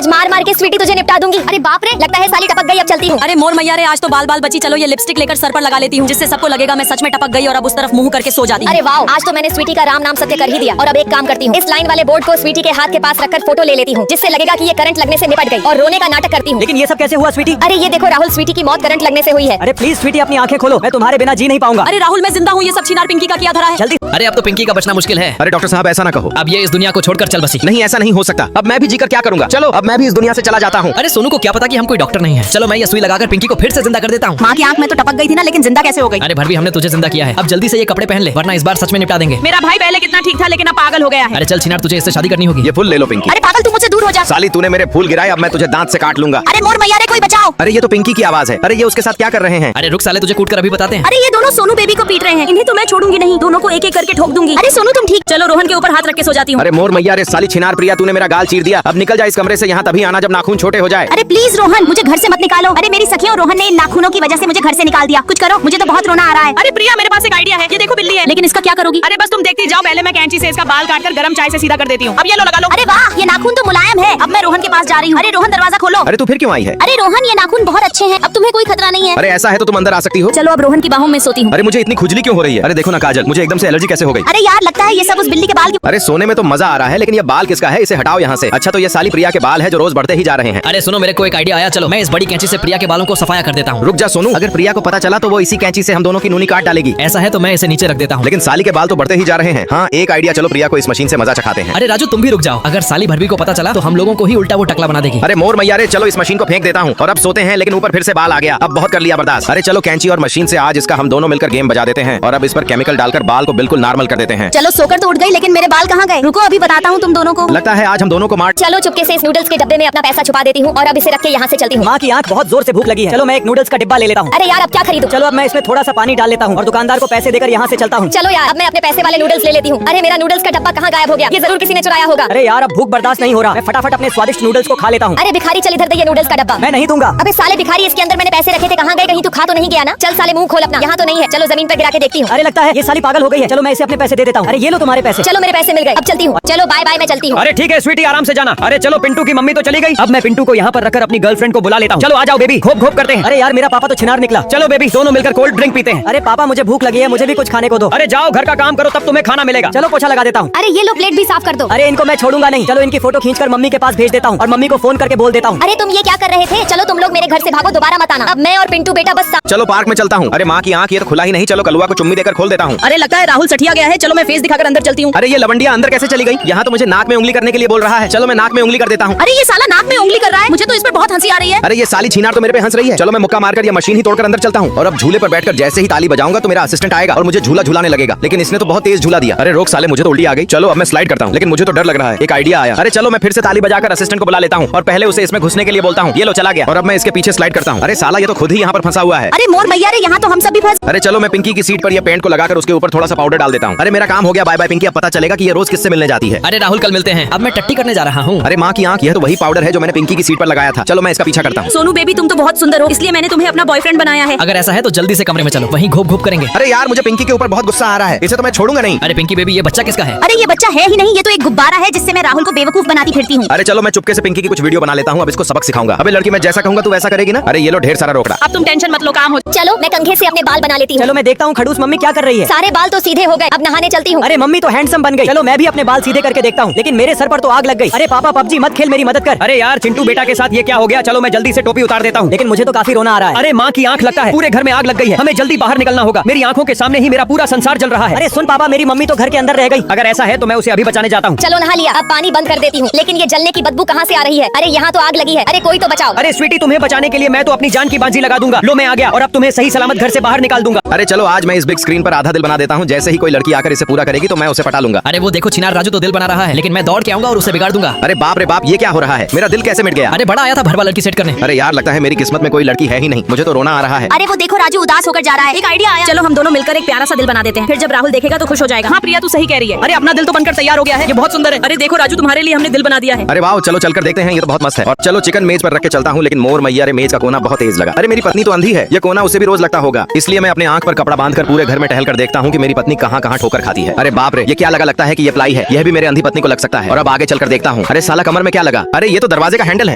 आज मार मार के स्वीटी तुझे निपटा दूंगी। अरे बाप रे, लगता है साली टपक गई, अब चलती हूँ। अरे मोर मैया रे, आज तो बाल बाल बची। चलो ये लिपस्टिक लेकर सर पर लगा लेती हूँ, जिससे सबको लगेगा मैं सच में टपक गई और अब उस तरफ मुंह करके सो जाती हूँ। अरे वाह, आज तो मैंने स्वीटी का राम नाम सत्य कर ही दिया। और अब एक काम करती हूँ, इस लाइन वाले बोर्ड को स्वीटी के हाथ के पास रखकर फोटो ले लेती हूँ, जिससे लगेगा कि ये करंट लगने से निपट गई, और रोने का नाटक करती हूँ। लेकिन ये सब कैसे हुआ स्वीटी? अरे ये देखो राहुल, स्वीटी की मौत करंट लगने से हुई है। अरे प्लीज स्वीटी अपनी आंखें खोलो, मैं तुम्हारे बिना जी नहीं पाऊंगा। अरे राहुल मैं जिंदा हूँ, ये सब छिनार पिंकी का क्या धरा है। जल्दी। अरे अब तो पिंकी का बचना मुश्किल है। अरे डॉक्टर साहब ऐसा ना कहो, अब ये इस दुनिया को छोड़कर चल बसी। नहीं ऐसा नहीं हो सकता, अब मैं भी जीकर क्या करूंगा। चलो अब मैं भी इस दुनिया से चला जाता हूँ। अरे सोनू को क्या पता कि हम कोई डॉक्टर नहीं है। चलो मैं ये सुई लगाकर पिंकी को फिर से जिंदा कर देता हूँ। माँ की आंख में तो टपक गई थी ना, लेकिन जिंदा कैसे हो गई? अरे भरभी, हमने तुझे जिंदा किया है। अब जल्दी से ये कपड़े पहन ले, वरना इस बार सच में निपटा देंगे। मेरा भाई पहले कितना ठीक था, लेकिन अब पागल हो गया है। अरे चल छिनार, तुझे इससे शादी करनी होगी। ये फूल ले लो पिंकी। अरे पागल, तू मुझसे दूर हो जा। साली तूने मेरे फूल गिराए, अब मैं तुझे दांत से काट लूंगा। अरे मोर मैया रे, कोई बचाओ। अरे ये तो पिंकी की आवाज है। अरे ये उसके साथ क्या कर रहे हैं? अरे रुक साले, तुझे कूट कर अभी बताते हैं। अरे ये दोनों सोनू बेबी को पीट रहे हैं, इन्हें तो मैं छोड़ूंगी नहीं, दोनों को एक एक करके ठोक दूंगी। अरे सोनू तुम ठीक? चलो रोहन के ऊपर हाथ रख के सो जाती हूँ। अरे मोर मैया रे, साली छिनार प्रिया, तूने मेरा गाल चीर दिया। अब निकल जा इस कमरे से, यहाँ तभी आना जब नाखून छोटे हो जाए। अरे प्लीज रोहन, मुझे घर से मत निकालो। अरे मेरी सखियों, रोहन ने इन नाखूनों की वजह से मुझे घर से निकाल दिया। कुछ करो, मुझे तो बहुत रोना आ रहा है। अरे प्रिया, मेरे पास एक आइडिया है। ये देखो बिल्ली है, लेकिन इसका क्या करोगी? अरे बस तुम देखती जाओ, पहले मैं कैंची से इसका बाल काटकर गरम चाय से सीधा कर देती हूँ। अब ये लो, लगा लो। अरे वाह, ये नाखून तो मुलायम है। अब मैं रोहन के पास जा रही हूँ। अरे रोहन, दरवाजा खोलो। अरे तू फिर क्यों आई है? अरे रोहन, ये नाखून बहुत अच्छे हैं, अब तुम्हें कोई खतरा नहीं है। अरे ऐसा है तो तुम अंदर आ सकती हो। चलो अब रोहन की बाहों में सोती हूँ। अरे मुझे इतनी खुजली क्यों हो रही है? अरे देखो ना काजल, मुझे एकदम से एलर्जी कैसे हो गई? अरे यार, लगता है ये सब उस बिल्ली के बाल की। अरे सोने में तो मजा आ रहा है, लेकिन ये बाल किसका है? इसे हटाओ यहाँ से। अच्छा तो ये साली प्रिया के बाल है जो रोज बढ़ते ही जा रहे हैं। अरे सुनो, मेरे को एक आइडिया आया। चलो मैं इस बड़ी कैंची से प्रिया के बालों को सफाया कर देता हूँ। रुक जा सोनू, अगर प्रिया को पता चला तो वो इसी कैंची से हम दोनों की नूनी काट डालेगी। ऐसा है तो मैं इसे नीचे रख देता हूँ। लेकिन साली के बाल तो बढ़ते ही जा रहे हैं। हाँ एक आइडिया, चलो प्रिया को इस मशीन से मजा चखाते हैं। अरे राजू, तुम भी रुक जाओ। अगर साली भरभी को पता चला तो हम लोगों को ही उल्टा वो टकला बना देगी। अरे मोर मैया रे, चलो इस मशीन को फेंक देता हूँ। और अब सोते हैं, लेकिन ऊपर फिर से बाल आ गया। अब बहुत कर लिया बर्दाश्त। अरे चलो कैंची और मशीन से आज इसका हम दोनों मिलकर गेम बजा देते हैं, और अब इस पर केमिकल डालकर बाल को बिल्कुल नॉर्मल कर देते हैं। चलो सोकर तो उठ गई, लेकिन मेरे बाल कहाँ गए? रुको अभी बताता हूँ तुम दोनों को। लगता है आज हम दोनों को मार। चलो चुपके से इस नूडल्स के डब्बे में अपना पैसा छुपा देती हूँ, और अब इसे रख के यहाँ से चलती हूँ। माँ की आंख बहुत जोर से भूख लगी है। चलो मैं एक नूडल्स का डिब्बा ले लेता हूँ। अरे यार, अब क्या खरीदूं? चलो अब मैं इसमें थोड़ा सा पानी डाल लेता हूँ और दुकानदार को पैसे देकर यहाँ से चलता हूँ। चलो यार, अब मैं अपने पैसे वाले नूडल्स ले लेती हूँ। अरे मेरा नूडल्स का डब्बा कहाँ गायब हो गया? ये जरूर किसी ने चुराया होगा। अरे यार, अब भूख बर्दाश्त नहीं हो रहा, मैं फटाफट अपने स्वादिष्ट नूडल्स को खा लेता हूँ। अरे भिखारी, चल इधर दे ये नूडल्स का डब्बा। मैं नहीं दूंगा। अबे साले भिखारी, इसके अंदर मैंने पैसे रखे थे, कहाँ गए? कहीं तू खा तो नहीं गया ना? चल साले मुंह खोल अपना। यहाँ तो नहीं है, चलो जमीन पे गिरा के देखती हूँ। अरे लगता है ये साली पागल हो गई है। चलो मैं इसे अपने पैसे दे देता हूँ। अरे ये लो तुम्हारे पैसे। चलो मेरे पैसे मिल गए, अब चलती हूँ। चलो बाय बाय, मैं चलती हूँ। अरे ठीक है स्वीटी, आराम से जाना। अरे चलो, पिंटू की मम्मी तो चली गई, अब मैं पिंटू को यहाँ पर रखकर अपनी गर्लफ्रेंड को बुला लेता हूँ। चलो आ जाओ बेबी, घोप घोप करते हैं। अरे यार, मेरा पापा तो छिनार निकला। चलो बेबी, दोनों मिलकर कोल्ड ड्रिंक पीते हैं। अरे पापा, मुझे भूख लगी है, मुझे भी कुछ खाने को दो। अरे जाओ घर का काम करो, तब तुम्हें खाना मिलेगा। चलो पोछा लगा देता हूँ। अरे ये लो प्लेट भी साफ कर दो। अरे इनको मैं छोड़ूंगा नहीं। चलो इनकी फोटो खींचकर मम्मी के पास भेज देता हूँ और मम्मी को फोन करके बोल देता हूँ। अरे तुम ये क्या कर रहे थे? चलो तुम लोग मेरे घर से भागो, दोबारा मत आना। अब मैं और पिंटू बेटा बस चलो पार्क में चलता हूँ। अरे माँ की आंख, ये तो खुला ही नहीं। चलो कलुआ को चुम्मी देकर खोल देता हूँ। अरे लगता है राहुल सठिया गया है, चलो मैं फेस दिखाकर अंदर चलती हूँ। अरे ये लवंडिया अंदर कैसे चली गई? यहाँ तो मुझे नाक में उंगली करने के लिए बोल रहा है। चलो मैं नाक में उंगली कर देता हूँ। अरे ये साला नाक में उंगली कर रहा है, मुझे तो इस पर बहुत हंसी आ रही है। अरे ये साली छिनार तो मेरे पे हंस रही है। चलो मैं मुक्का मारकर ये मशीन ही तोड़कर अंदर चलता हूँ। और अब झूले पर बैठकर जैसे ही ताली बजाऊंगा तो मेरा असिस्टेंट आएगा और मुझे झूला झूलाने लगेगा। लेकिन इसने तो बहुत तेज झूला दिया। अरे रोक साले, मुझे तो उल्टी आ गई। चलो अब मैं स्लाइड करता हूँ, लेकिन मुझे तो डर लग रहा है। एक आइडिया आया। अरे चलो मैं फिर से ताली बजाकर असिस्टेंट को बुला लेता हूँ और पहले उसे इसमें घुसने के लिए बोलता हूँ। ये लो चला गया। और अब मैं इसके पीछे स्लाइड करता हूँ। अरे साला, ये तो खुद ही यहाँ पर फंसा हुआ है। अरे मोर मैया रे, यहाँ तो हम सब भी फंस। अरे चलो मैं पिंकी की सीट पर ये पेंट को लगाकर उसके ऊपर थोड़ा सा पाउडर डाल देता हूँ। अरे मेरा काम हो गया, बाय बाय पिंकी। अब पता चलेगा कि ये रोज किससे मिलने जाती है। अरे राहुल, कल मिलते हैं। अब मैं टट्टी करने जा रहा हूँ। अरे माँ की आंख, यह तो वही पाउडर है जो मैंने पिंकी की सीट पर लगाया था। चलो मैं इसका पीछा करता हूँ। सोनू बेबी, तुम तो बहुत सुंदर हो, इसलिए मैंने तुम्हें अपना बॉयफ्रेंड बनाया है। अगर ऐसा है तो जल्दी से कमरे में चलो, वहीं घोप घोप करेंगे। अरे यार, मुझे पिंकी के ऊपर बहुत गुस्सा आ रहा है, इसे तो मैं छोड़ूंगा नहीं। अरे पिंकी बेबी, ये बच्चा किसका है? अरे ये बच्चा है ही नहीं, ये तो एक गुब्बारा है जिससे मैं राहुल को बेवकूफ बनाती फिरती हूँ। अरे चलो मैं चुपके से पिंकी की कुछ वीडियो बना लेता हूँ, अब इसको सबक सिखाऊंगा। अबे लड़की, मैं जैसा कहूंगा तू वैसा करेगी ना? अरे ये लो ढेर सारा रोकड़ा। अब तुम टेंशन मत लो, काम हो। चलो मैं कंघे से अपने बाल बना लेती हूँ। चलो मैं देखता हूँ खड़ूस मम्मी क्या कर रही है। सारे बाल तो सीधे हो गए, अब नहाने चलती हूँ। अरे मम्मी तो हैंडसम बन गई। चलो मैं भी अपने बाल सीधे करके देखता हूँ, लेकिन मेरे सर पर तो आग लग गई। अरे पापा, पबजी मत खेल, मेरी मदद कर। अरे यार चिंटू बेटा के साथ ये क्या हो गया? चलो मैं जल्दी से टोपी उतार देता हूँ, लेकिन मुझे तो काफी रोना आ रहा है। अरे माँ की आंख, लगता है पूरे घर में आग लग गई है, हमें जल्दी बाहर निकलना होगा। मेरी आंखों के सामने ही मेरा पूरा संसार जल रहा है। अरे सुन पापा, मेरी मम्मी तो घर के अंदर रह गई। अगर ऐसा है तो मैं उसे अभी बचाने जाता हूँ। चलो नहा लिया, अब पानी बंद कर देती हूँ, लेकिन ये जलने की बदबू कहाँ से आ रही है? अरे यहाँ तो आग लगी है। अरे कोई तो बचाओ। अरे स्वीटी, तुम्हें बचाने के लिए मैं तो अपनी जान की बाजी लगा दूंगा। लो मैं आ गया और अब तुम्हें सही सलामत घर से बाहर निकाल दूंगा। अरे चलो आज मैं इस बिग स्क्रीन पर आधा दिल बना देता हूँ। जैसे ही कोई लड़की आकर इसे पूरा करेगी तो मैं उसे पटा लूंगा। अरे वो देखो छिनार, राजू तो दिल बना रहा है, लेकिन मैं दौड़ के आऊंगा और उसे बिगाड़ दूंगा। अरे बाप रे बाप, ये क्या हो रहा है? मेरा दिल कैसे मिट गया? अरे बड़ा आया था भरवा लड़की सेट करने। अरे यार, लगता है मेरी किस्मत में कोई लड़की है ही नहीं, मुझे तो रोना आ रहा है। अरे वो देखो राजू उदास होकर जा रहा है। एक आइडिया आया। चलो हम दोनों मिलकर एक प्यारा सा दिल बना देते हैं, फिर जब राहुल देखेगा तो खुश हो जाएगा। हाँ प्रिया, तू सही कह रही है। अरे अपना दिल तो बनकर तैयार हो गया है, ये बहुत सुंदर है। अरे देखो राजू, तुम्हारे लिए हमने दिल बना दिया है। अरे वाह, चलो चलकर देखते हैं, ये तो बहुत मस्त है। और चलो चिकन मेज पर रख के चलता हूँ, लेकिन मोर मैया रे मेज का कोना बहुत तेज लगा। अरे मेरी पत्नी तो अंधी है, ये कोना उसे भी रोज लगता होगा, इसलिए मैं अपने आंख पर कपड़ा बांधकर पूरे घर में टहल कर देखता हूँ कि मेरी पत्नी कहाँ कहाँ ठोकर खाती है। अरे बाप रे, ये क्या लगता है कि ये प्लाई है, यह भी मेरे अंधी पत्नी को लग सकता है। और अब आगे चलकर देखता हूँ, अरे साला कमर में क्या लगा? अरे ये तो दरवाजे का हैंडल है,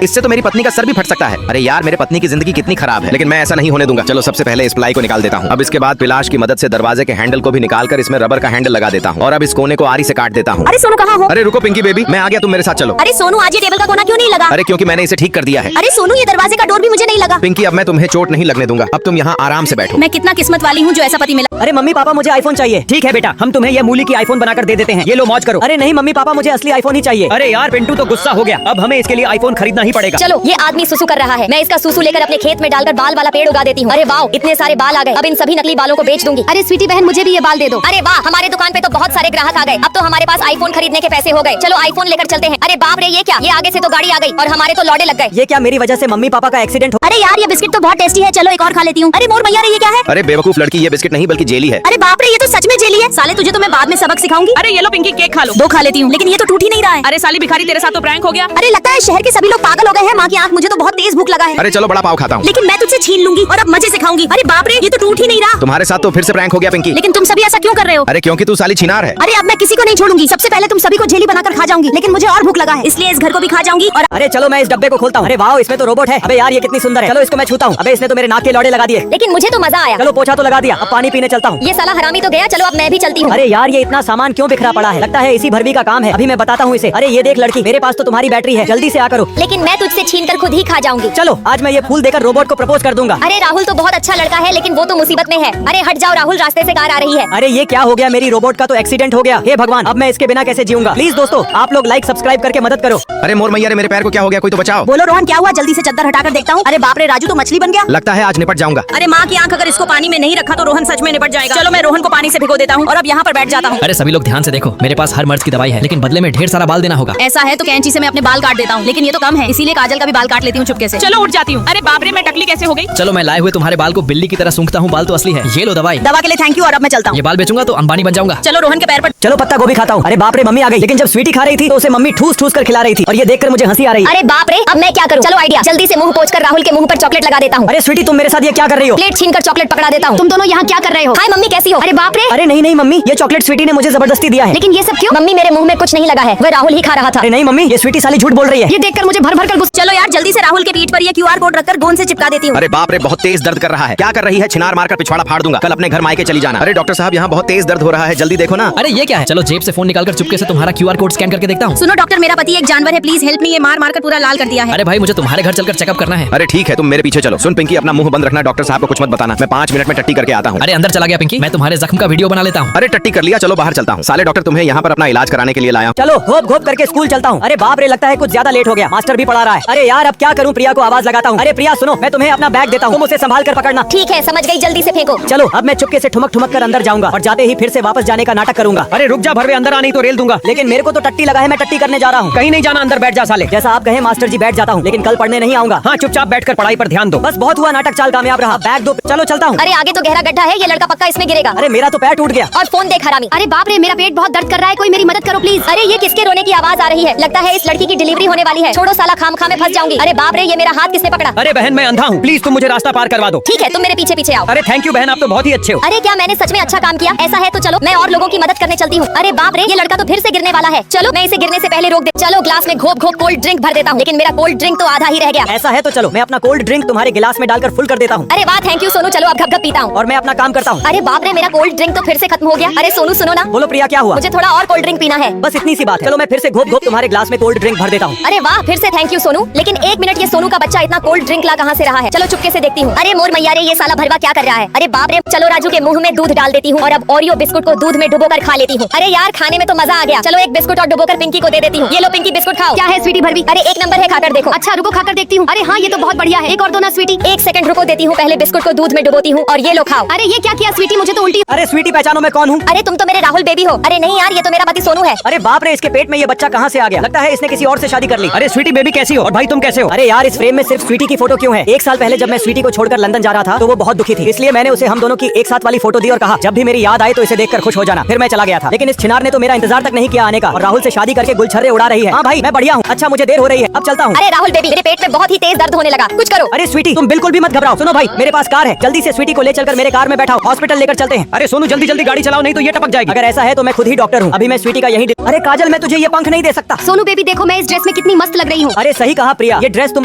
इससे तो मेरी पत्नी का सर भी फट सकता है। अरे यार, मेरे पत्नी की जिंदगी कितनी खराब है, लेकिन मैं ऐसा नहीं होने दूंगा। चलो सबसे पहले इस प्लाई को निकाल देता हूँ। अब इसके बाद पिलाश की मदद से दरवाजे के हैंडल को भी निकालकर इसमें रबर का हैंडल लगा देता हूँ और अब इस कोने को आरी से काट देता हूँ। अरे सोनू कहाँ हो? अरे रुको पिंकी बेबी, मैं आ गया, तुम मेरे साथ चलो। अरे सोनू, आज ये टेबल का कोना क्यों नहीं लगा? अरे क्योंकि मैंने इसे ठीक कर दिया है। अरे सोनू, ये दरवाजे का डोर भी मुझे नहीं लगा। पिंकी, अब मैं तुम्हें चोट नहीं लगने दूंगा, अब तुम यहाँ आराम से बैठो। मैं कितना किस्मत वाली हूँ जो ऐसा पति मिला। अरे मम्मी पापा, मुझे आईफोन चाहिए। ठीक है बेटा, हम तुम्हें ये मूली की आईफोन बनाकर दे देते हैं, ये लो मौज करो। अरे नहीं मम्मी पापा, मुझे असली आईफोन ही चाहिए। अरे यार पिंटू तो गुस्सा हो गया, अब हमें इसके लिए आईफोन खरीदना ही पड़ेगा। चलो, ये आदमी सुसु कर रहा है, मैं इसका सुसु लेकर अपने खेत में डालकर बाल वाला पेड़ उगा देती हूँ। अरे वाह, इतने सारे बाल आ गए, अब इन सभी नकली बालों को बेच दूंगी। अरे स्वीटी बहन, मुझे भी ये बाल दे दो। अरे वाह, हमारे दुकान पे तो बहुत सारे ग्राहक आ गए, अब तो हमारे पास आईफोन खरीदने के पैसे हो गए। चलो आईफोन लेकर चलते हैं। अरे बाप रे, ये क्या? ये आगे से तो गाड़ी आ गई और हमारे तो लौड़े लग गए। ये क्या मेरी वजह से मम्मी पापा का एक्सीडेंट हो? अरे यार, ये बिस्किट तो बहुत टेस्टी है, चलो एक और खा लेती हूँ। अरे मोर मैया रे, ये क्या है? अरे बेवकूफ लड़की, ये बिस्किट नहीं बल्कि जेली है। अरे बाप रे, ये तो सच में जेली है। साले, तुझे तो मैं बाद में सबक सिखाऊंगी। अरे ये लो पिंकी, केक खा लो। दो खा लेती हूँ, लेकिन ये तो टूट ही नहीं रहा है। अरे साली भिखारी, तेरे साथ तो प्रैंक हो गया। अरे लगता है शहर के सभी लोग पागल हो गए हैं। माँ की आँख, मुझे तो बहुत तेज भूख लगा है। अरे चलो बड़ा पाव खाता हूँ। लेकिन मैं तुझसे छीन लूंगी और अब मजे से खाऊंगी। अरे बाप रे, ये तो टूट ही नहीं रहा। तुम्हारे साथ तो फिर से प्रैंक हो गया पिंकी। लेकिन तुम सभी ऐसा क्यों कर रहे हो? अरे क्योंकि तू साली छिनार है। अरे अब मैं किसी को नहीं छोड़ूंगी, सबसे पहले तुम सभी को झेली बनाकर खा जाऊंगी। लेकिन मुझे और भूख लगा है, इसलिए इस घर को भी खा जाऊंगी। और अरे चलो मैं इस डब्बे को खोलता हूँ। अरे वाह, इसमें तो रोबोट है। अबे यार, ये कितनी सुंदर है। चलो इसको मैं छूता हूँ। अबे इसने तो मेरे नाक के लौड़े लगा दिए। लेकिन मुझे तो मजा आया। चलो पोछा तो लगा दिया, अब पानी पीने चलता हूँ। ये साला हरामी तो गया, चलो अब मैं भी चलती हूँ। अरे यार, ये इतना सामान क्यों बिखरा पड़ा है? लगता है इसी भरवी का काम है, अभी मैं बताता हूँ इसे। अरे ये देख लड़की, मेरे पास तो तुम्हारी बैटरी है, जल्दी से आ करो। लेकिन मैं तुझसे छीन कर खुद ही खा जाऊंगी। चलो आज मैं ये फूल देकर रोबोट को प्रपोज कर दूंगा। अरे राहुल तो बहुत अच्छा लड़का है, लेकिन वो तो मुसीबत में है। अरे हट जाओ राहुल, रास्ते से कार आ रही है। अरे ये क्या हो गया? मेरी रोबोट का तो एक्सीडेंट हो गया। हे भगवान, अब मैं इसके बिना कैसे जीऊंगा? प्लीज दोस्तों, आप लोग लाइक सब्सक्राइब करके मदद करो। अरे मोर मैया रे, मेरे पैर को क्या हो गया? कोई तो बचाओ। बोलो रोहन, क्या हुआ? जल्दी से चद्दर हटाकर देखता हूँ। अरे बाप रे, राजू तो मछली बन गया। लगता है आज निपट जाऊंगा। अरे माँ की आंख, अगर इसको पानी में नहीं रखा तो रोहन सच में निपट जाएगा। चलो मैं रोहन को पानी से भिगो देता हूँ और अब यहाँ पर बैठ जाता हूँ। अरे सभी लोग ध्यान से देखो, मेरे पास हर मर्ज की दवाई है, लेकिन बदले में ढेर सारा बाल देना होगा। ऐसा है तो कैंची से मैं अपने बाल काट देता हूँ, लेकिन ये तो कम है, इसीलिए काजल का भी बाल काट लेती हूँ चुपके से। चलो उठ जाती हूँ। अरे बाप रे, मैं टकली कैसे हो गई? चलो मैं लाए हुए तुम्हारे बाल को बिल्ली की तरह सूंघता हूँ, बाल तो असली है। ये लो दवाई। दवा के लिए थैंक यू, और अब मैं चलता हूँ। ये बाल बेचूंगा तो अंबानी बन जाऊंगा। चलो रोहन के पैर पर। चलो पत्ता गोभी खाता हूँ। अरे बाप रे, मम्मी आ गई। लेकिन जब स्वीटी खा रही थी तो उसे मम्मी ठूस ठूस कर खिला रही थी और ये देखकर मुझे हंसी आ रही है। अरे बाप रे, अब मैं क्या करूँ? चलो आइडिया, जल्दी से मुंह पोंछकर राहुल के मुंह पर चॉकलेट लगा देता हूँ। अरे स्वीटी, तुम मेरे साथ ये क्या कर रही हो? प्लेट छीनकर चॉकलेट पकड़ा देता हूँ। तुम दोनों यहाँ क्या कर रहे हो? हाय मम्मी, कैसी हो? अरे बाप रे। अरे नहीं नहीं मम्मी, ये चॉकलेट स्वीटी ने मुझे जबरदस्ती दिया है। लेकिन ये सब क्यों? मम्मी, मेरे मुंह में कुछ नहीं लगा है, वह राहुल ही खा रहा था। अरे नहीं मम्मी, ये स्वीटी साली झूठ बोल रही है। ये देखकर मुझे भर भर कर गुस्सा। चलो यार, जल्दी से राहुल के पीठ पर ये QR कोड रखकर गोंद से चिपका देती हूँ। अरे बाप रे, बहुत तेज दर्द कर रहा है। क्या कर रही है? छिनार मारकर पिछवाड़ा फाड़ दूंगा। कल अपने घर मायके चली जाना। अरे डॉक्टर साहब, यहाँ बहुत तेज दर्द हो रहा है, जल्दी देखो ना। अरे ये क्या है? चलो जेब से फोन निकालकर चुपके से तुम्हारा QR कोड स्कैन करके देखता हूँ। सुनो डॉक्टर, मेरा पति एक जानवर है, प्लीज हेल्प मी। ये मार मार कर पूरा लाल कर दिया है। अरे भाई, मुझे तुम्हारे घर चलकर चेकअप करना है। अरे ठीक है, तुम मेरे पीछे चलो। सुन पिंकी, अपना मुंह बंद रखना, डॉक्टर साहब को कुछ मत बताना। मैं 5 मिनट में टट्टी करके आता हूँ। अरे अंदर चला गया पिंकी, मैं तुम्हारे जख्म का वीडियो बना लेता हूँ। अरे टट्टी कर लिया, चलो बाहर चलता हूँ। साले डॉक्टर, तुम्हें यहाँ पर अपना इलाज कराने के लिए लाया हूँ। चलो घोप घोप करके स्कूल चलता हूँ। अरे बाप रे, लगता है कुछ ज्यादा लेट हो गया, मास्टर भी पढ़ा रहा है। अरे यार, अब क्या करूँ? प्रिया को आवाज लगाता हूँ। अरे प्रिया सुनो, मैं तुम्हें अपना बैग देता हूँ, तुम उसे संभाल कर पकड़ना। ठीक है, समझ गई, जल्दी से फेंको। चलो अब मैं चुपके से ठुमक ठुमक कर अंदर जाऊंगा और जाते ही फिर से वापस जाने का नाटक करूंगा। अरे रुक जा भरवे, अंदर आ नहीं तो रेल दूंगा। लेकिन मेरे को तो टट्टी लगा है, मैं टट्टी करने जा रहा हूँ। कहीं नहीं जाना, अंदर बैठ जा साले। जैसा आप कहे मास्टर जी, बैठ जाता हूँ, लेकिन कल पढ़ने नहीं आऊंगा। हाँ, चुपचाप बैठकर पढ़ाई पर ध्यान दो। बस बहुत हुआ, नाटक चाल कामयाब रहा। बैग दो, चलो चलता हूँ। अरे आगे तो गहरा गड्ढा है, ये लड़का पक्का इसमें गिरेगा। अरे मेरा तो पैर टूट गया। और फोन देख हरामी। अरे बाप रे, मेरा पेट बहुत दर्द कर रहा है, कोई मेरी मदद करो प्लीज। अरे ये किसके रोने की आवाज आ रही है? लगता है इस लड़की की डिलीवरी होने वाली है। छोड़ो साला, खामखा में फंस जाऊंगी। अरे बाप रे, ये मेरा हाथ किसने पकड़ा? अरे बहन, मैं अंधा हूँ, प्लीज तुम मुझे रास्ता पार करवा दो। ठीक है, तुम मेरे पीछे पीछे आओ। अरे थैंक यू बहन, आप तो बहुत ही अच्छे हो। अरे क्या मैंने सच में अच्छा काम किया? ऐसा है तो चलो मैं और लोगों की मदद करने चलती हूँ। अरे बाप रे, ये लड़का तो फिर से गिरने वाला है। चलो मैं इसे गिरने से पहले रोक दे। चलो ग्लास में घोप घोप कोल्ड ड्रिंक भर देता हूँ, लेकिन मेरा कोल्ड ड्रिंक तो आधा ही रह गया। ऐसा है तो चलो मैं अपना कोल्ड ड्रिंक तुम्हारे गिलास में डालकर फुल कर देता हूँ। अरे वाह, थैंक यू सोनू। चलो अब घप घप पीता हूँ। और मैं अपना काम करता हूँ। अरे बाप रे, मेरा कोल्ड ड्रिंक तो फिर से खत्म हो गया। अरे सोनू सुनो ना। बोलो प्रिया, क्या हुआ? मुझे थोड़ा और कोल्ड ड्रिंक पीना है। बस इतनी सी बात है। चलो मैं फिर से घोप घोप तुम्हारे ग्लास में कोल्ड ड्रिंक भर देता हूँ। अरे वाह, फिर से थैंक यू सोनू। लेकिन एक मिनट, ये सोनू का बच्चा इतना कोल्ड ड्रिंक ला कहाँ से रहा है? चलो चुपके से देखती हूँ। अरे मोर मैया रे, ये साला भरवा क्या कर रहा है? अरे बाप रे, चलो राजू के मुंह में दूध डाल देती हूँ और अब ओरियो बिस्कुट को दूध में डुबोकर खा लेती हूँ। अरे यार, खाने में तो मजा आ गया। चलो एक बिस्कुट और डुबोकर पिंकी को दे देती हूँ। ये लो पिंकी, बिस्कुट खाओ। क्या है स्वीटी भरवी? अरे एक नंबर है, खाकर देखो। अच्छा रुको, खाकर देखती हूँ। अरे हाँ, ये तो बहुत बढ़िया है। एक और दो ना स्वीटी। एक सेकंड रुको, देती हूँ। पहले बिस्कुट को दूध में डुबोती हूँ और ये लो खाओ। अरे ये क्या किया स्वीटी? मुझे तो उल्टी। अरे स्वीटी, पहचानो मैं कौन हूँ? अरे तुम तो मेरे राहुल बेबी हो। अरे नहीं यार, ये तो मेरा पति सोनू है। अरे बाप रे, इसके पेट में ये बच्चा कहाँ से आ गया? लगता है इसने किसी और से शादी कर ली। अरे स्वीटी बेबी कैसी हो? और भाई तुम कैसे हो? अरे यार, इस फ्रेम में सिर्फ स्वीटी की फोटो क्यों है? 1 साल पहले जब मैं स्वीटी को छोड़कर लंदन जा रहा था तो वो बहुत दुखी थी, इसलिए मैंने उसे हम दोनों की एक साथ वाली फोटो दी और कहा जब भी मेरी याद आए तो इसे देखकर खुश हो जाना। फिर मैं चला गया था, लेकिन इस छिनार ने तो मेरा इंतजार तक नहीं किया आने का और राहुल से शादी करके गुलछर्रे उड़ा रही है। हाँ भाई, मैं बढ़िया हूँ। अच्छा मुझे देर हो रही है, अब चलता हूँ। अरे राहुल बेबी, मेरे पेट में बहुत ही तेज दर्द होने लगा, कुछ करो। अरे स्वीटी तुम बिल्कुल भी मत घबराओ। सुनो भाई, मेरे पास कार है, जल्दी से स्वीटी को ले चलकर मेरे कार में बैठाओ, हॉस्पिटल लेकर चलते हैं। अरे सोनू जल्दी जल्दी गाड़ी चलाओ, नहीं तो ये टपक जाएगी। अगर ऐसा है तो मैं खुद ही डॉक्टर हूँ, अभी मैं स्वीटी का यही। अरे काजल, मैं तुझे ये पंख नहीं दे सकता। सोनू बेबी देखो, मैं इस ड्रेस में कितनी मस्त लग रही हूँ। अरे सही कहा प्रिया, ये ड्रेस तुम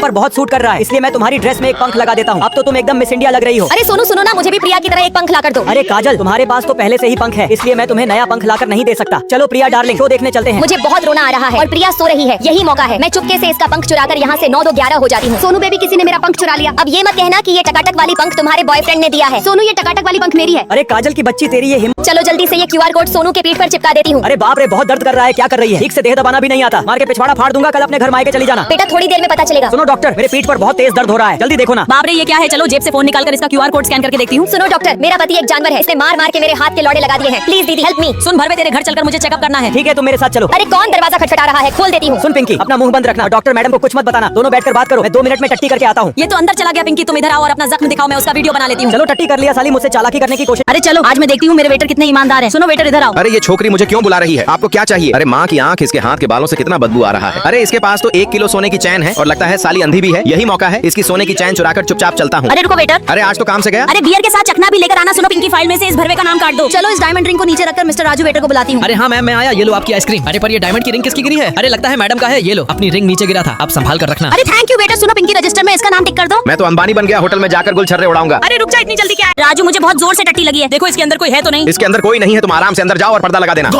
पर बहुत सूट कर रहा है, इसलिए मैं तुम्हारी ड्रेस में एक पंख लगा देता हूँ। अब तो तुम एकदम मिस इंडिया लग रही हो। अरे सोनू सुनो ना, मुझे भी प्रिया की तरह एक पंख ला कर दो। अरे काजल, तुम्हारे पास तो पहले से ही पंख है, इसलिए मैं तुम्हें नया पंख लाकर नहीं दे सकता। चलो प्रिया डार्लिंग, शो देखने चलते हैं। मुझे बहुत रोना आ रहा है और प्रिया सो रही है, यही मौका है। मैं चुपके से इसका पंख चुराकर यहाँ से 9 2 11 हो जाती हूँ। सोनू बेबी, किसी ने मेरा पंख चुरा लिया। अब ये मत कहना कि ये टकाटक वाली पंख तुम्हारे बॉयफ्रेंड ने दिया है। सोनू, ये टकाटक वाली पंख मेरी है। अरे काजल की बच्ची, तेरी ये हिम्मत। चलो जल्दी से ये QR कोड सोनू के पीठ पर चिपका देती हूँ। अरे बाप रे, बहुत दर्द कर रहा है, क्या कर रही है? ठीक से देह दबाना भी नहीं आता, मार के पिछवाड़ा फाड़ दूंगा, कल अपने घर मायके चली जाना। बेटा थोड़ी देर में पता चलेगा। सुनो डॉक्टर, मेरे पीठ पर बहुत तेज दर्द हो रहा है, जल्दी देखो ना। बाप रे, ये क्या है? चलो जेब से फोन निकाल कर इसका QR कोड स्कैन करके देखती हूँ। सुनो डॉक्टर, मेरा पति एक जानवर है, इसने मार मार के मेरे हाथ के लौड़े लगा दिए हैं। प्लीज दीदी हेल्प मी। सुन भरवे, तेरे घर चलकर मुझे चेकअप करना है। ठीक है, तुम मेरे साथ चलो। अरे कौन दरवाजा खटखटा रहा है? खोल देती हूँ। सुन पिंकी, अपना मुंह बंद रखना, डॉक्टर मैडम को कुछ मत बताना, दोनों बैठकर बात करो। मैं 2 मिनट में टट्टी करके आता हूँ। ये तो अंदर चला गया। पिंकी तुम इधर आओ और अपना जख्म दिखाओ, मैं उसका वीडियो बना लेती हूँ। चलो टट्टी कर लिया साली, मुझसे चालाकी करने की कोशिश। अरे चलो, आज मैं देखती हूँ मेरे वेटर कितने ईमानदार है। सुनो वेटर, इधर आओ। अरे ये छोकरी मुझे क्यों बुला रही है? आपको क्या चाहिए? अरे माँ की आंख, इसके हाथ के बालों से कितना बदबू आ रहा है। अरे इसके पास तो 1 किलो सोने की चैन है और लगता है साली अंधी भी है। यही मौका है, इसकी सोने की चैन चुराकर चुपचाप चलता हूँ। अरे रुको वेटर। अरे आज तो काम से गया। अरे बियर के साथ चखना भी लेकर आना। सुनो पिंकी, फाइल में से इस भरवे का नाम काट दो। चलो इस डायमंड रिंग को नीचे रखकर मिस्टर राजू वेटर को बुलाती हूँ। अरे हाँ मैम, मैं आया, ये लो आपकी आइसक्रीम। अरे पर ये डायमंड की रिंग किसकी गिरी है? अरे लगता है मैडम का है, ये लो अपनी रिंग नीचे गिरा था, आप संभाल कर रखना। अरे थैंक यू वेटर। सुनो पिंकी, रजिस्टर में इसका नाम टिक कर दो। मैं तो अंबानी बन गया, होटल में जाकर गुलछर्रे उड़ाऊंगा। अरे रुक जा, इतनी जल्दी क्या है? राजू, मुझे बहुत जोर से टट्टी लगी है, देखो इसके अंदर कोई है तो नहीं। इसके अंदर कोई नहीं है, तुम आराम से अंदर जाओ और पर्दा लगा देना।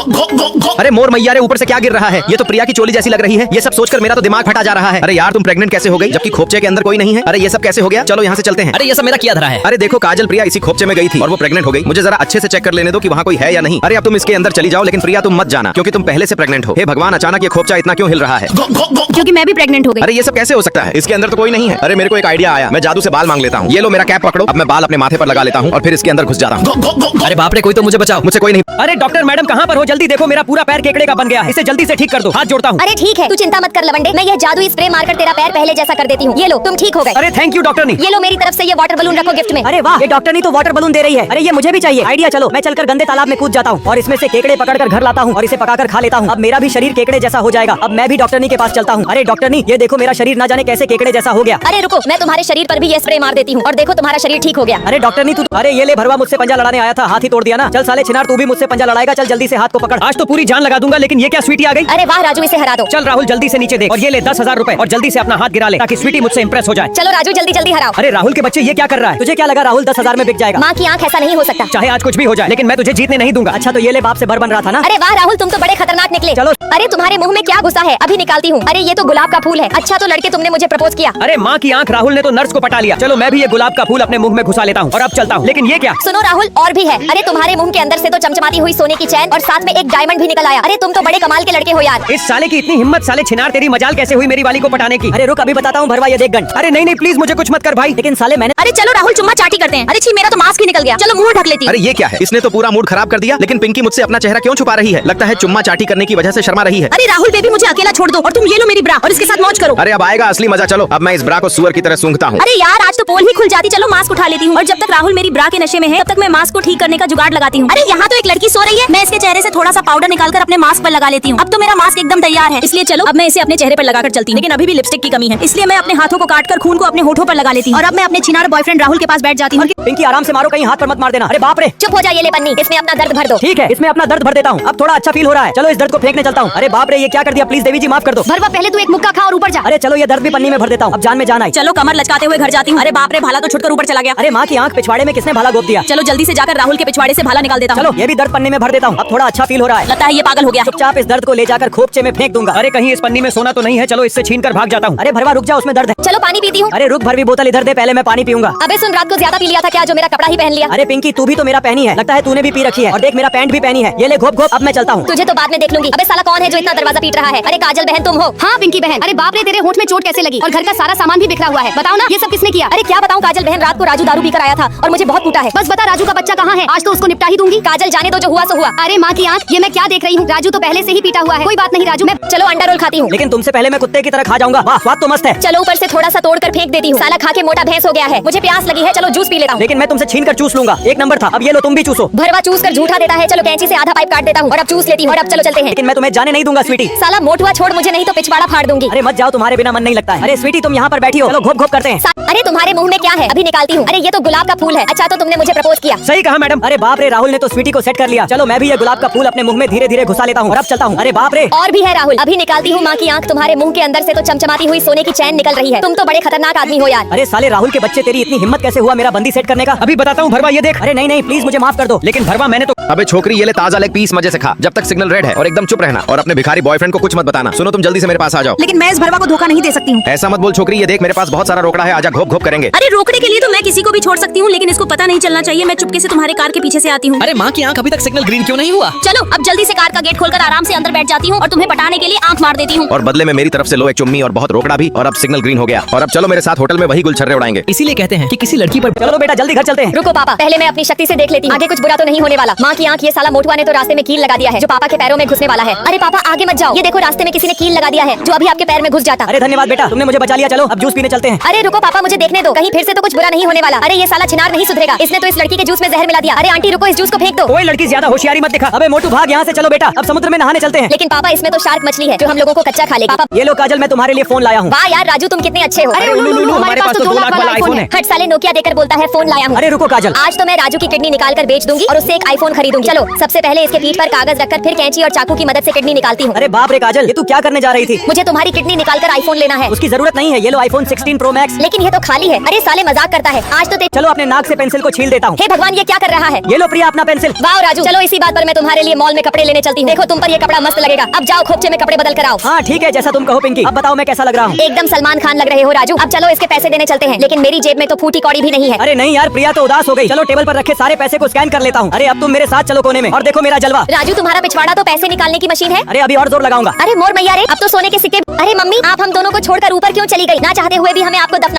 अरे मोर मैया रे, ऊपर से क्या गिर रहा है? ये तो प्रिया की चोली जैसी लग रही है। ये सब सोचकर मेरा तो दिमाग फटा जा रहा है। अरे यार, तुम प्रेग्नेंट कैसे हो गई जबकि खोपचे के अंदर कोई नहीं है? अरे ये सब कैसे हो गया? चलो यहाँ से चलते हैं। अरे ये सब मेरा किया धरा है। अरे देखो काजल, प्रिया इसी खोपचे में गई थी और वो प्रेग्नेंट हो गई। मुझे जरा अच्छे से चेक कर लेने दो कि वहाँ कोई है या नहीं। अरे अब तुम इसके अंदर चली जाओ, लेकिन प्रिया तुम मत जाना, क्योंकि तुम पहले से प्रेग्नेंट हो। हे भगवान, अचानक ये खोपचा इतना क्यों हिल रहा है? क्योंकि मैं भी प्रेग्नेंट हो गई। अरे ये सब कैसे हो सकता है? इसके अंदर तो कोई नहीं है। अरे मेरे को एक आइडिया आया, मैं जादू से बाल मांग लेता हूँ। ये लो मेरा कैप पकड़ो, अब मैं बाल अपने माथे पर लगा लेता हूँ और फिर इसके अंदर घुस जाता हूँ। अरे बाप रे, कोई तो मुझे बचाओ। मुझसे कोई नहीं। अरे डॉक्टर मैडम कहाँ पर हो? जल्दी देखो, मेरा पूरा पैर केकड़े का बन गया है, इसे जल्दी से ठीक कर दो, हाथ जोड़ता हूँ। अरे ठीक है, तू चिंता मत कर लवंडे, मैं यह जादुई स्प्रे मारकर तेरा पैर पहले जैसा कर देती हूँ। ये लो, तुम ठीक हो गए। अरे थैंक यू डॉक्टर नी। ये लो मेरी तरफ से ये वाटर बलून रखो गिफ्ट में। अरे वाह, ये डॉक्टर नी तो वाटर बलून दे रही है। अरे ये मुझे भी चाहिए। आइडिया, चलो मैं चलकर गंदे तालाब में कूद जाता हूँ और इसमें से केकड़े पकड़कर घर लाता हूँ और इसे पकाकर खा लेता हूँ। अब मेरा भी शरीर केकड़े जैसा हो जाएगा। अब मैं भी डॉक्टर नी के पास चलता हूँ। अरे डॉक्टर नी, ये देखो मेरा शरीर ना जाने कैसे केकड़े जैसा हो गया। अरे रुको, मैं तुम्हारे शरीर पर भी ये स्प्रे मार देती हूँ और देखो तुम्हारा शरीर ठीक हो गया। अरे डॉक्टर नी तू, अरे ये ले भरवा, मुझसे पंजा लड़ाने आया था, हाथ ही तोड़ दिया ना। चल साले छिनार, तू भी मुझसे पंजा लड़ाएगा, चल जल्दी से हाथ को पकड़। आज तो पूरी जान लगा दूंगा, लेकिन ये क्या स्वीटी आ गई? अरे वाह राजू, इसे हरा दो। चल राहुल, जल्दी से नीचे देख और ये ले 10,000 रुपए और जल्दी से अपना हाथ गिरा ले ताकि स्वीटी मुझसे इंप्रेस हो जाए। चलो राजू, जल्दी जल्दी हराओ। अरे राहुल के बच्चे, ये क्या कर रहा है? तुझे क्या लगा राहुल 10,000 में बिक जाएगा? माँ की आंख, ऐसा नहीं हो सकता। चाहे आज कुछ भी हो जाए, लेकिन मैं तुझे जीतने नहीं दूंगा। अच्छा तो ये ले, बाप से बर बन रहा था ना। अरे वाह राहुल, तुम तो बड़े खतरनाक निकले। चलो। अरे तुम्हारे मुंह में क्या घुसा है? अभी निकालती हूँ। अरे ये तो गुलाब का फूल है। अच्छा तो लड़के, तुमने मुझे प्रपोज किया। अरे माँ की आंख, राहुल ने तो नर्स को पटा लिया। चलो मैं भी ये गुलाब का फूल अपने मुंह में घुसा लेता हूँ और अब चलता हूँ। लेकिन ये क्या? सुनो राहुल, और भी है। अरे तुम्हारे मुंह के अंदर से तो चमचमाती हुई सोने की चैन और साथ में एक डायमंड भी निकल आया। अरे तुम तो बड़े कमाल के लड़के हो यार। इस साले की इतनी हिम्मत, साले छिनार, तेरी मजाल कैसे हुई मेरी वाली को पटाने की? अरे रुक, अभी बताता हूँ भरवा, ये देख गन। अरे नहीं नहीं, प्लीज मुझे कुछ मत कर भाई। लेकिन साले मैंने। अरे चलो राहुल, चुम्मा चाटी करते हैं। अरे छी, मेरा तो मास्क ही निकल गया। चलो मुंह ढक लेती हूँ। अरे ये क्या है? इसने तो पूरा मूड खराब कर दिया। लेकिन पिंकी मुझसे अपना चेहरा क्यों छुपा रही है? लगता है चुम्मा चाटी करने की वजह से शर्मा रही है। अरे राहुल बेबी, मुझे अकेला छोड़ दो और तुम ये लो मेरी ब्रा और इसके साथ मौज करो। अरे अब आएगा असली मजा। चलो अब मैं इस ब्रा को सुअर की तरह सूंघता हूँ। अरे यार, आज तो पोल ही खुल जाती। चलो मास्क उठा लेती हूँ और जब तक राहुल मेरी ब्रा के नशे में है, तब तक मैं मास्क को ठीक करने का जुगाड़ लगाती हूँ। अरे यहाँ तो एक लड़की सो रही है, मैं इसके चेहरे से थोड़ा सा पाउडर निकालकर अपने मास्क पर लगा लेती हूँ। अब तो मेरा मास्क एकदम तैयार है, इसलिए चलो अब मैं इसे अपने चेहरे पर लगाकर चलती हूँ। लेकिन अभी भी लिपस्टिक की कमी है, इसलिए मैं अपने हाथों को काटकर खून को अपने होठों पर लगा लेती हूँ। और अब मैं अपने छिनार बॉयफ्रेंड राहुल के पास बैठ जाती हूँ। पिंकी आराम से मारो, कहीं हाथ पर मत मार देना। अरे बाप रे। चुप हो जाइए, ले पन्नी, इसमें अपना दर्द भर दो। ठीक है, इसमें अपना दर्द भर देता हूँ। अब थोड़ा अच्छा फील हो रहा है। चलो इस दर्द को फेंकने चलता हूँ। अरे बाप रे, ये क्या कर दिया? प्लीज देवी जी माफ कर दो। भरवा, पहले तू एक मुक्का खा और ऊपर जा। अरे चलो ये दर्द भी पन्नी में भर देता हूँ। अब जान में जान आई। चलो कमर लचकाते हुए घर जाती हूँ। अरे बाप रे, भाला तो छुटकर ऊपर चला गया। अरे माँ की आंख, पिछवाड़े में किसने भाला गोप दिया? चलो जल्दी से जाकर राहुल के पिछवाड़े से भाला निकाल देता हूँ। चलो ये भी दर्द पन्नी में भर देता हूँ। अब थोड़ा अच्छा फील हो रहा है। लगता है ये पागल हो गया। चुपचाप इस दर्द को ले जाकर खोपचे में फेंक दूंगा। अरे कहीं इस पन्नी में सोना तो नहीं है? चलो इससे छीन कर भाग जाता हूँ। अरे भरवा रुक जा, उसमें दर्द है। चलो पानी पीती हूँ। अरे रुक भरवी, बोतल इधर दे, पहले मैं पानी पीऊंगा। अबे सुन, रात को ज्यादा पी लिया था क्या, जो मेरा कपड़ा ही पहन लिया? अरे पिंकी, तू भी तो मेरा पहनी है, लगता है तूने भी पी रखी है। और देख मेरा पैंट भी पहनी है। ये ले घोप घोप, अब मैं चलता हूँ। तुझे तो बाद में देख लूंगी। अबे साला कौन है जो इतना दरवाजा पीट रहा है? अरे काजल बहन तुम हो? हाँ पिंकी बहन। अरे बाप रे, तेरे होंठ में चोट कैसे लगी? और घर का सारा सामान भी बिखरा हुआ है, बताओ ना ये सब किसने किया? अरे क्या बताऊँ काजल बहन, रात को राजू दारू पीकर आया था और मुझे बहुत कूटा है। बस बता, राजू का बच्चा कहाँ है? आज तो उसको निपटा ही दूंगी। काजल जाने दो, जो हुआ सो हुआ। अरे माँ की आंख, ये मैं क्या देख रही हूँ? राजू तो पहले से ही पीटा हुआ है। कोई बात नहीं राजू, मैं चलो अंडा रोल खाती हूँ। लेकिन तुमसे पहले मैं कुत्ते की तरह खा जाऊंगा। वाह, स्वाद तो मस्त है। चलो ऊपर से थोड़ा सा तोड़ कर फेंक देती हूँ। साला खा के मोटा भैंस हो गया है। मुझे प्यास लगी है, चलो जूस पी लेता हूँ। लेकिन मैं तुमसे छीन कर चूस लूंगा। एक नंबर था, अब ये लो तुम भी चूसो। भरवा चूस कर झूठा देता है, चलो कैंची से आधा पाइप काट देता हूँ और अब चूस लेती हूँ और अब चलो चलते हैं। लेकिन मैं तुम्हें जाने नहीं दूंगा स्वीटी। साला मोटुआ छोड़ मुझे, नहीं तो पिछवाड़ा फाड़ दूंगी। अरे मत जाओ, तुम्हारे बिना मन नहीं लगता है। अरे स्वीटी तुम यहाँ पर बैठी हो, चलो घोप घोप करते हैं। अरे तुम्हारे मुंह में क्या है, अभी निकालती हूँ। अरे ये तो गुलाब का फूल है। अच्छा तो तुमने मुझे प्रपोज किया। सही कहा मैडम। अरे बाप रे, राहुल ने तो स्वीटी को सेट कर लिया। चलो मैं भी ये गुलाब का फूल अपने मुंह में धीरे धीरे घुसा लेता हूँ और अब चलता हूँ। अरे बाप रे, और भी है राहुल, अभी निकालती हूँ। माँ की आंख, तुम्हारे मुंह के अंदर से तो चमचमाती हुई सोने की चैन निकल रही है। तुम तो बड़े खतरनाक आदमी हो यार। अरे साले राहुल के बच्चे, तेरी इतनी हिम्मत कैसे हुआ मेरा बंदी सेट करने का? अभी बताता हूँ भरवा, ये देख। अरे नहीं नहीं प्लीज मुझे माफ कर दो। लेकिन भरवा मैंने तो अबे छोकरी, ये ले ताजा लेग पीस, मजे से खा जब तक सिग्नल रेड है और एकदम चुप रहना और अपने भिखारी बॉयफ्रेंड को कुछ मत बताना। सुनो तुम जल्दी से मेरे पास आ जाओ। लेकिन मैं इस भरवा को धोखा नहीं दे सकती हूँ। ऐसा मत बोल छोकरी, ये देख मेरे पास बहुत सारा रोकड़ा है, आजा घोप घोप करेंगे। अरे रोकने के लिए तो मैं किसी को भी छोड़ सकती हूँ, लेकिन इसको पता नहीं चलना चाहिए मैं चुपके से तुम्हारे कार के पीछे से आती हूँ। अरे माँ की आंख अभी तक सिग्नल ग्रीन क्यों नहीं हुआ? चलो अब जल्दी से कार का गेट खोलकर आराम से अंदर बैठ जाती हूँ और तुम्हें पटाने के लिए आंख मार देती हूँ। और बदले में मेरी तरफ से लो एक चुम्मी और बहुत रोकड़ा भी। और अब सिग्नल ग्रीन हो गया और अब चलो मेरे साथ होटल में वही गुलछर्रे उड़ाएंगे। इसीलिए कहते हैं कि किसी लड़की पर चलो बेटा जल्दी घर चलते हैं। रुको पापा, पहले मैं अपनी शक्ति से देख लेती हूँ, आगे कुछ बुरा तो नहीं होने वाला। माँ की आंख, ये साला मोटुआ ने तो रास्ते में कील लगा दिया है जो पापा के पैरों में घुसने वाला है। अरे पापा आगे मत जाओ, ये देखो रास्ते में किसी ने कील लगा दिया है जो अभी आपके पैर में घुस जाता। अरे धन्यवाद बेटा, तुमने मुझे बचा लिया। चलो अब जूस पीने चलते हैं। अरे रुको पापा, मुझे देखने दो, कहीं फिर से तो कुछ बुरा नहीं होने वाला। अरे ये साला छिनार नहीं सुधरेगा, इसने तो इस लड़की के जूस में जहर मिला दिया। अरे आंटी रुको, इस जूस को फेंक दो। कोई लड़की ज्यादा होशियारी मत दिखा। अबे मोटू भाग यहाँ से। चलो बेटा अब समुद्र में नहाने चलते हैं। लेकिन पापा इसमें तो शार्क मछली है जो हम लोगों को कच्चा खा लेगी। पापा ये लो काजल, मैं तुम्हारे लिए फोन लाया हूँ। वाह यार राजू, तुम कितने अच्छे हो। अरे उल्लू, हमारे पास तो 2 लाख वाला आईफोन है। हट साले, नोकिया देकर बोलता है फोन लाया हूँ। अरे रुको काजल, आज तो मैं राजू की किडनी निकाल कर बेच दूंगी और उससे एक आईफोन खरीदूंगी। चलो सबसे पहले इसके पीठ पर कागज रखकर फिर कैंची और चाकू की मदद से किडनी निकालती हूँ। अरे बाप रे काजल, ये तू क्या करने जा रही थी? मुझे तुम्हारी किडनी निकाल कर आईफोन लेना है। उसकी जरूरत नहीं है, ये लो आईफोन 16 प्रो मैक्स। लेकिन ये तो खाली है। अरे साले मजाक करता है आज तो। चलो अपने नाक से पेंसिल को छील देता हूँ। हे भगवान, ये क्या कर रहा है? ये लो प्रिया अपना पेंसिल। वाह राजू, चलो इसी बात पर मैं तुम्हारे लिए मॉल में कपड़े लेने चलती हूँ। देखो तुम पर ये कपड़ा मस्त लगेगा। अब जाओ खोपचे में कपड़े बदल कर आओ। हाँ ठीक है, जैसा तुम कहो पिंकी। अब बताओ मैं कैसा लग रहा हूँ? एकदम सलमान खान लग रहे हो राजू। अब चलो इसके पैसे देने चलते हैं, लेकिन मेरी जेब में तो फूटी कौड़ी भी नहीं है। अरे नहीं यार, प्रिया तो उदास हो गई। चलो टेबल पर रखे सारे पैसे को स्कैन कर लेता हूँ। अरे अब तुम मेरे साथ चलो कोने में और देखो मेरा जलवा। राजू तुम्हारा पिछवाड़ा तो पैसे निकालने की मशीन है। अरे अभी और जोर लगाऊंगा। अरे मोर मैया रे, अब तो सोने के सिक्के। अरे मम्मी, आप हम दोनों को छोड़कर ऊपर क्यों चली गई? ना चाहते हुए भी हमें आपको दफना